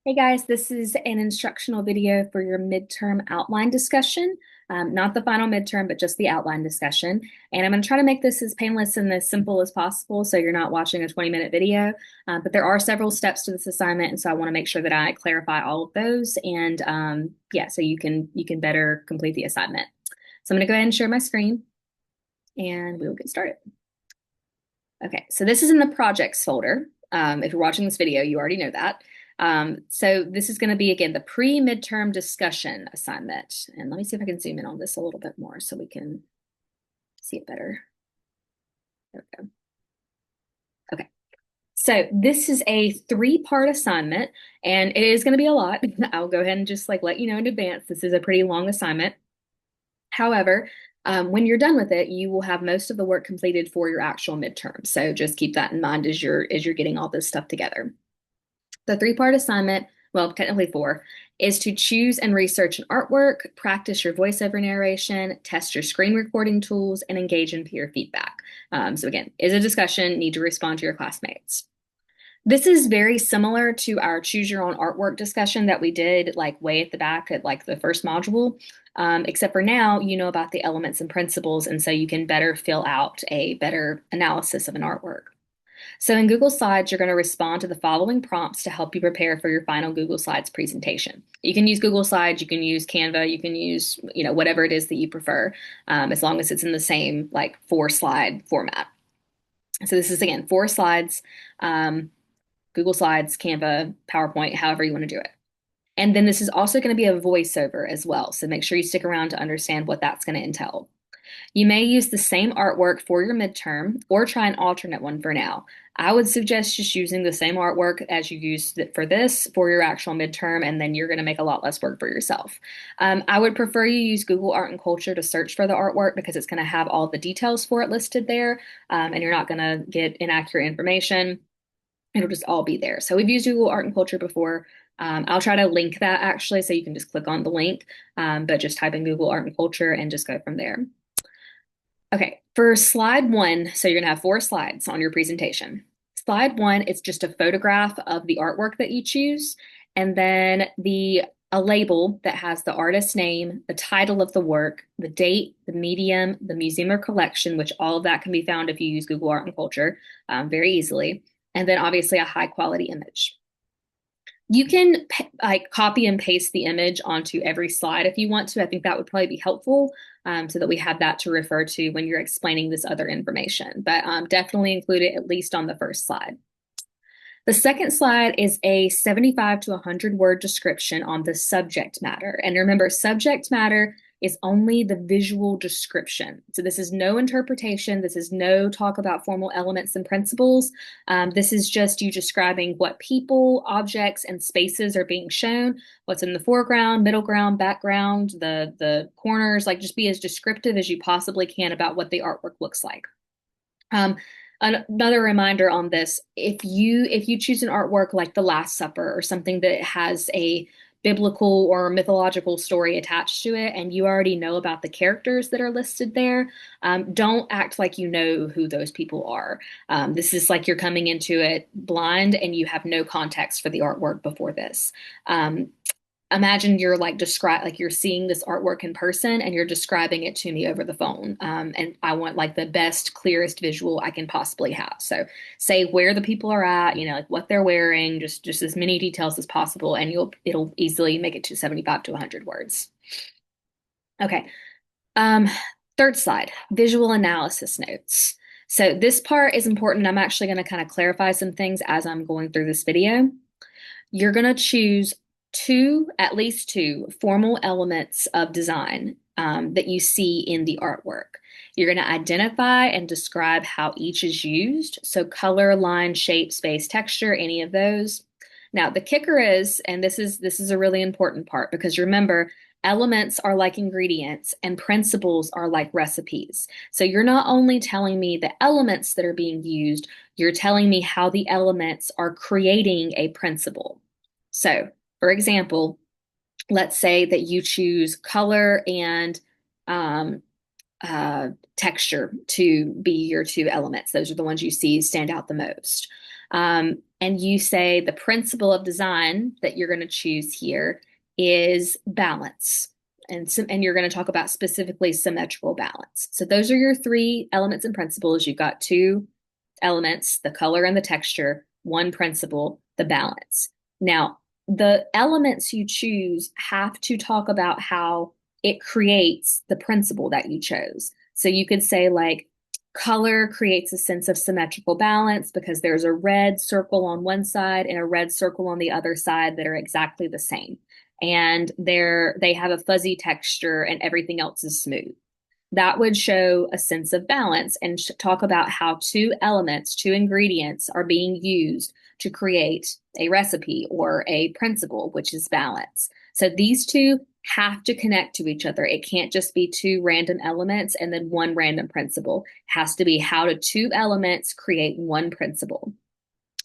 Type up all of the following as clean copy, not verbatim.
Hey guys, this is an instructional video for your midterm outline discussion. Not the final midterm, but just the outline discussion. And I'm going to try to make this as painless and as simple as possible so you're not watching a 20-minute video. But there are several steps to this assignment, and so I want to make sure that I clarify all of those. And yeah, so you can better complete the assignment. So I'm going to go ahead and share my screen, and we will get started. Okay, so this is in the projects folder. If you're watching this video, you already know that. So this is going to be, again, the pre-midterm discussion assignment. And let me see if I can zoom in on this a little bit more so we can see it better. There we go. Okay, so this is a three-part assignment, and it is going to be a lot. I'll go ahead and just let you know in advance, this is a pretty long assignment. However, when you're done with it, you will have most of the work completed for your actual midterm. So just keep that in mind as you're getting all this stuff together. The three-part assignment, well, technically four, is to choose and research an artwork, practice your voiceover narration, test your screen recording tools, and engage in peer feedback. So again, is a discussion, need to respond to your classmates. This is very similar to our choose your own artwork discussion that we did way at the back at the first module, except for now you know about the elements and principles, and so you can better fill out a better analysis of an artwork. So in Google Slides, you're going to respond to the following prompts to help you prepare for your final Google Slides presentation. You can use Google Slides, you can use Canva, you can use whatever it is that you prefer, as long as it's in the same four-slide format. So this is, again, 4 slides. Google Slides, Canva, PowerPoint, however you want to do it. And then this is also going to be a voiceover as well. So make sure you stick around to understand what that's going to entail. You may use the same artwork for your midterm or try an alternate one for now. I would suggest just using the same artwork as you used for this for your actual midterm, and then you're going to make a lot less work for yourself. I would prefer you use Google Art and Culture to search for the artwork because it's going to have all the details for it listed there, and you're not going to get inaccurate information. It'll just all be there. So we've used Google Art and Culture before. I'll try to link that actually, so you can just click on the link, but just type in Google Art and Culture and just go from there. Okay, for slide one, so you're gonna have 4 slides on your presentation. Slide one, it's just a photograph of the artwork that you choose, and then a label that has the artist's name, the title of the work, the date, the medium, the museum or collection, which all of that can be found if you use Google Art and Culture very easily, and then obviously a high quality image. You can copy and paste the image onto every slide if you want to. I think that would probably be helpful, so that we have that to refer to when you're explaining this other information. But definitely include it at least on the first slide. The second slide is a 75 to 100 word description on the subject matter. And remember, subject matter is only the visual description. So this is no interpretation. This is no talk about formal elements and principles. This is just you describing what people, objects, and spaces are being shown, what's in the foreground, middle ground, background, the corners, just be as descriptive as you possibly can about what the artwork looks like. Another reminder on this, if you choose an artwork like The Last Supper or something that has a biblical or mythological story attached to it, and you already know about the characters that are listed there, don't act like you know who those people are. This is like you're coming into it blind and you have no context for the artwork before this. Imagine you're you're seeing this artwork in person and you're describing it to me over the phone. And I want the best, clearest visual I can possibly have. So say where the people are at, what they're wearing, just as many details as possible, and it'll easily make it to 75 to 100 words. Okay. Third slide, visual analysis notes. So this part is important. I'm actually going to kind of clarify some things as I'm going through this video. You're going to choose at least two formal elements of design that you see in the artwork. You're going to identify and describe how each is used. So color, line, shape, space, texture, any of those. Now the kicker is, and this is a really important part, because remember, elements are like ingredients and principles are like recipes. So you're not only telling me the elements that are being used, you're telling me how the elements are creating a principle. So for example, let's say that you choose color and texture to be your two elements. Those are the ones you see stand out the most. and you say the principle of design that you're going to choose here is balance. And you're going to talk about specifically symmetrical balance. So those are your three elements and principles. You've got two elements, the color and the texture, one principle, the balance. Now, the elements you choose have to talk about how it creates the principle that you chose. So you could say, like, color creates a sense of symmetrical balance because there's a red circle on one side and a red circle on the other side that are exactly the same. And they have a fuzzy texture and everything else is smooth. That would show a sense of balance and talk about how two elements, two ingredients are being used to create a recipe or a principle, which is balance. So these two have to connect to each other. It can't just be two random elements and then one random principle. It has to be how do two elements create one principle.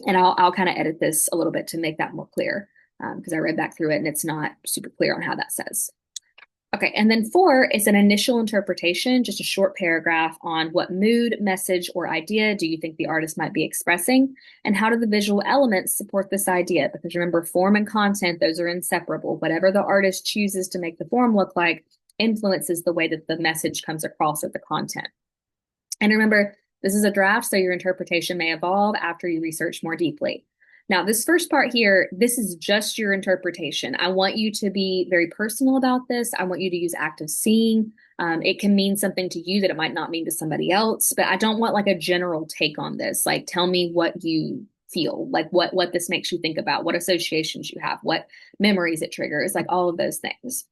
And I'll kind of edit this a little bit to make that more clear because I read back through it and it's not super clear on how that says. Okay, and then 4 is an initial interpretation, just a short paragraph on what mood, message, or idea do you think the artist might be expressing, and how do the visual elements support this idea? Because remember, form and content, those are inseparable. Whatever the artist chooses to make the form look like influences the way that the message comes across at the content. And remember, this is a draft, so your interpretation may evolve after you research more deeply. Now, this first part here, this is just your interpretation. I want you to be very personal about this. I want you to use active seeing. It can mean something to you that it might not mean to somebody else, but I don't want like a general take on this. Like, tell me what you feel, like what this makes you think about, what associations you have, what memories it triggers, like all of those things.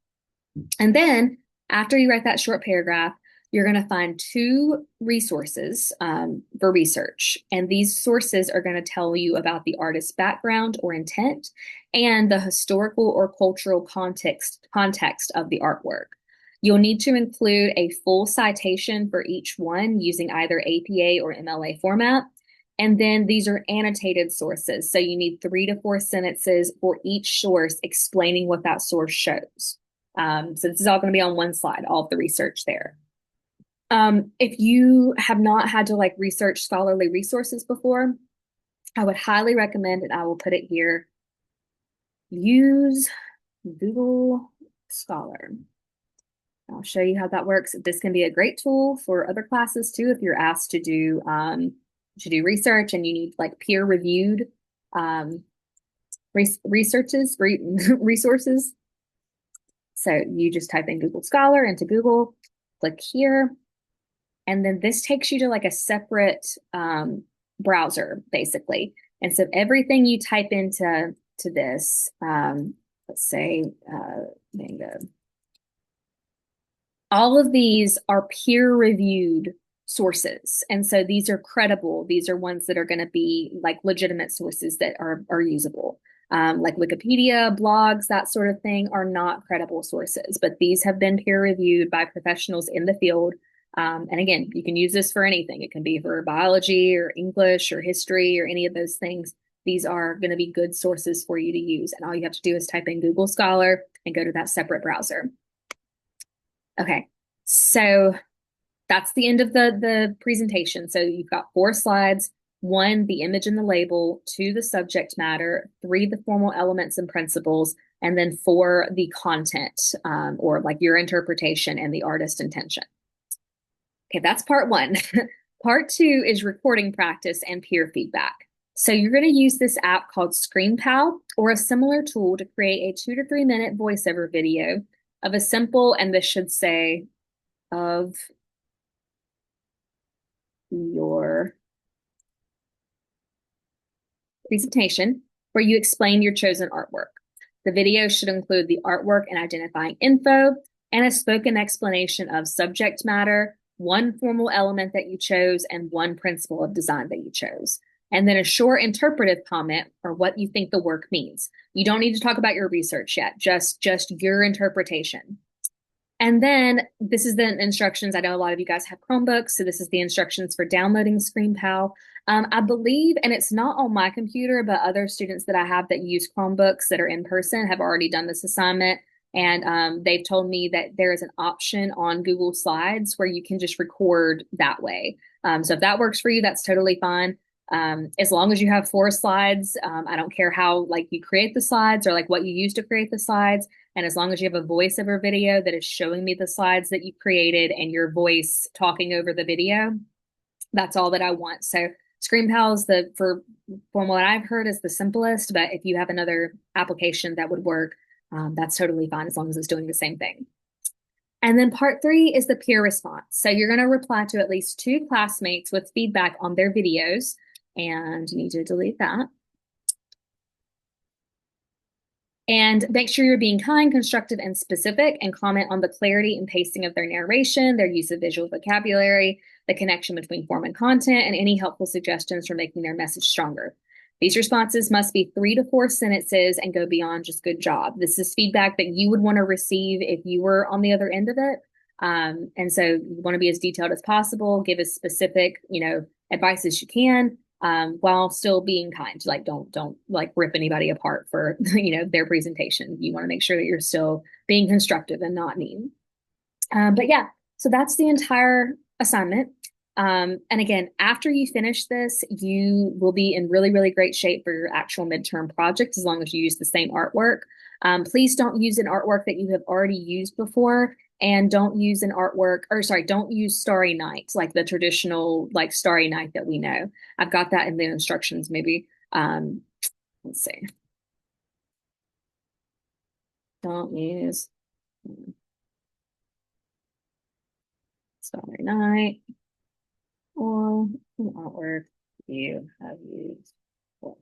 And then after you write that short paragraph, you're going to find 2 resources for research. And these sources are going to tell you about the artist's background or intent and the historical or cultural context of the artwork. You'll need to include a full citation for each one using either APA or MLA format. And then these are annotated sources. So you need 3 to 4 sentences for each source explaining what that source shows. So this is all going to be on one slide, all of the research there. If you have not had to like research scholarly resources before, I would highly recommend, and I will put it here, use Google Scholar. I'll show you how that works. This can be a great tool for other classes too, if you're asked to do research and you need like peer-reviewed resources. So you just type in Google Scholar into Google, click here. And then this takes you to like a separate browser, basically. And so everything you type into this, let's say Mango, all of these are peer-reviewed sources. And so these are credible. These are ones that are going to be like legitimate sources that are usable. Like Wikipedia, blogs, that sort of thing are not credible sources, but these have been peer-reviewed by professionals in the field. And again, you can use this for anything. It can be for biology or English or history or any of those things. These are going to be good sources for you to use. And all you have to do is type in Google Scholar and go to that separate browser. Okay, so that's the end of the presentation. So you've got 4 slides. 1, the image and the label. 2, the subject matter. 3, the formal elements and principles. And then 4, the content or like your interpretation and the artist intention. Okay, that's part 1. Part 2 is recording practice and peer feedback. So you're going to use this app called ScreenPal or a similar tool to create a 2 to 3 minute voiceover video of a simple, and this should say, of your presentation where you explain your chosen artwork. The video should include the artwork and identifying info and a spoken explanation of subject matter, 1 formal element that you chose, and 1 principle of design that you chose. And then a short interpretive comment or what you think the work means. You don't need to talk about your research yet, just your interpretation. And then this is the instructions. I know a lot of you guys have Chromebooks, so this is the instructions for downloading ScreenPal. I believe, and it's not on my computer, but other students that I have that use Chromebooks that are in person have already done this assignment. And they've told me that there is an option on Google Slides where you can just record that way. So if that works for you, that's totally fine. As long as you have 4 slides, I don't care how like you create the slides or like what you use to create the slides. And as long as you have a voiceover video that is showing me the slides that you created and your voice talking over the video, that's all that I want. So ScreenPal is from what I've heard is the simplest, but if you have another application that would work, that's totally fine as long as it's doing the same thing. And then part 3 is the peer response. So you're going to reply to at least 2 classmates with feedback on their videos, and you need to delete that. And make sure you're being kind, constructive, and specific, and comment on the clarity and pacing of their narration, their use of visual vocabulary, the connection between form and content, and any helpful suggestions for making their message stronger. These responses must be 3 to 4 sentences and go beyond just good job. This is feedback that you would want to receive if you were on the other end of it. And so you want to be as detailed as possible, give as specific, advice as you can, while still being kind. Like don't like rip anybody apart for their presentation. You want to make sure that you're still being constructive and not mean. But yeah, so that's the entire assignment. And again, after you finish this, you will be in really, really great shape for your actual midterm project as long as you use the same artwork. Please don't use an artwork that you have already used before, and don't use don't use Starry Night, like the traditional like Starry Night that we know. I've got that in the instructions maybe. Let's see. Don't use Starry Night or an artwork you have used before.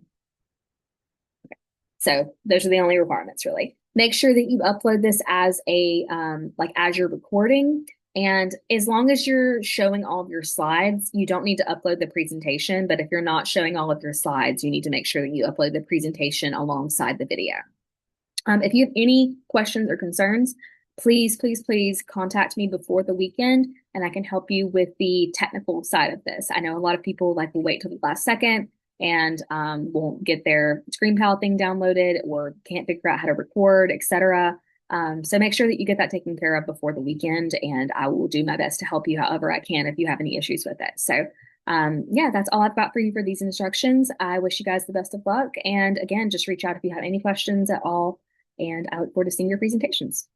So those are the only requirements really. Make sure that you upload this as as you're recording. And as long as you're showing all of your slides, you don't need to upload the presentation. But if you're not showing all of your slides, you need to make sure that you upload the presentation alongside the video. If you have any questions or concerns, please, please, please contact me before the weekend and I can help you with the technical side of this. I know a lot of people will wait till the last second and won't get their ScreenPal thing downloaded or can't figure out how to record, etc. So make sure that you get that taken care of before the weekend, and I will do my best to help you however I can if you have any issues with it. So yeah, that's all I've got for you for these instructions. I wish you guys the best of luck. And again, just reach out if you have any questions at all. And I look forward to seeing your presentations.